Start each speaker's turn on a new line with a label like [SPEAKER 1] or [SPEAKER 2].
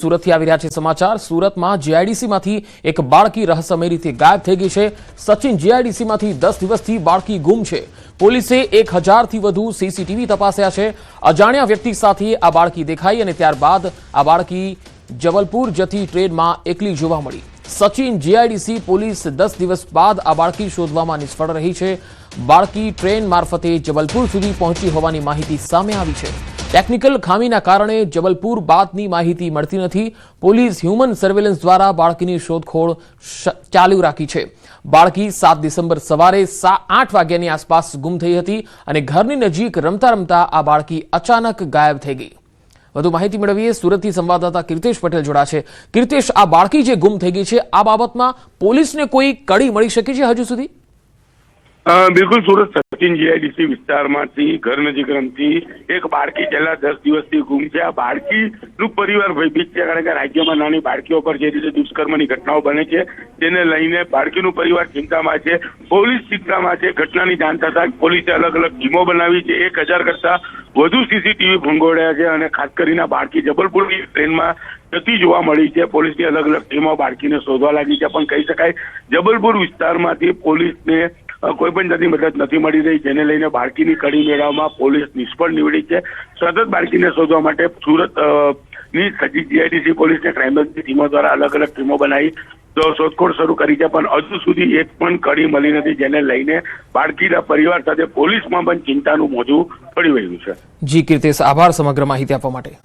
[SPEAKER 1] સુરતથી આવી રહ્યા છે સમાચાર। સુરતમાં જીઆઈડીસીમાંથી એક બાળકી રહસ્યમય રીતે ગાયબ થઈ ગઈ છે। સચિન, જીઆઈડીસીમાંથી 10 દિવસથી બાળકી ગુમ છે। પોલીસે 1000થી વધુ સીસીટીવી તપાસ્યા છે। અજાણ્યા વ્યક્તિ સાથે આ બાળકી દેખાઈ અને ત્યારબાદ આ બાળકી જબલપુર જતી ટ્રેનમાં એકલી જોવા મળી। સચિન, જીઆઈડીસી પોલીસ 10 દિવસ બાદ આ બાળકી શોધવામાં નિષ્ફળ રહી છે। બાળકી ટ્રેન મારફતે જબલપુર સુધી પહોંચી હોવાની માહિતી સામે આવી છે। ટેકનિકલ ખામીના કારણે જબલપુર બાદની માહિતી મળતી નથી। પોલીસ હ્યુમન સર્વેલન્સ દ્વારા બાળકીની શોધખોળ ચાલુ રાખી છે। બાળકી 7 ડિસેમ્બર સવારે 8 વાગ્યાની આસપાસ ગુમ થઈ હતી અને ઘરની નજીક રમતા રમતા આ બાળકી અચાનક ગાયબ થઈ ગઈ। વધુ માહિતી મેળવીએ સુરતથી સંવાદદાતા કીર્તેશ પટેલ જોડા છે। કીર્તેશ, આ બાળકી જે ગુમ થઈ ગઈ છે આ બાબતમાં પોલીસને કોઈ કડી મળી શકી છે હજુ સુધી?
[SPEAKER 2] બિલકુલ, સુરત સચિન જીઆઈડીસી વિસ્તારમાંથી ઘર નજીક રમતી એક બાળકી છેલ્લા 10 દિવસથી ગુમ છે। આ બાળકીનું પરિવાર ભયભીત છે, કારણ કે રાજ્યમાં નાની બાળકીઓ પર જે રીતે દુષ્કર્મની ઘટનાઓ બને છે તેને લઈને બાળકીનું પરિવાર ચિંતામાં છે, પોલીસ ચિંતામાં છે। ઘટનાની જાણ થતાં પોલીસે અલગ અલગ ટીમો બનાવી છે, 1000 કરતા વધુ સીસીટીવી ભંગોળ્યા છે અને ખાસ કરીને બાળકી જબલપુરની ટ્રેનમાં જતી જોવા મળી છે। પોલીસની અલગ અલગ ટીમો બાળકીને શોધવા લાગી છે, પણ કહી શકાય જબલપુર વિસ્તારમાંથી પોલીસને કોઈ પણ જાતની મદદ નથી મળી રહી, જેને લઈને બાળકીની કડી મેળવવામાં પોલીસ નિષ્ફળ નીવડી છે। સતત બાળકીને શોધવા માટે સુરત ની જીઆઈડીસી પોલીસને ક્રાઇમ બ્રાન્ચની ટીમો દ્વારા અલગ અલગ ટીમો બનાવી તો શોધખોળ શરૂ કરી છે, પણ હજુ સુધી એક પણ કડી મળી નથી, જેને લઈને બાળકીના પરિવાર સાથે પોલીસમાં પણ ચિંતાનું મોજું પડી રહ્યું છે।
[SPEAKER 1] જી કીર્તેશ, આભાર સમગ્ર માહિતી આપવા માટે।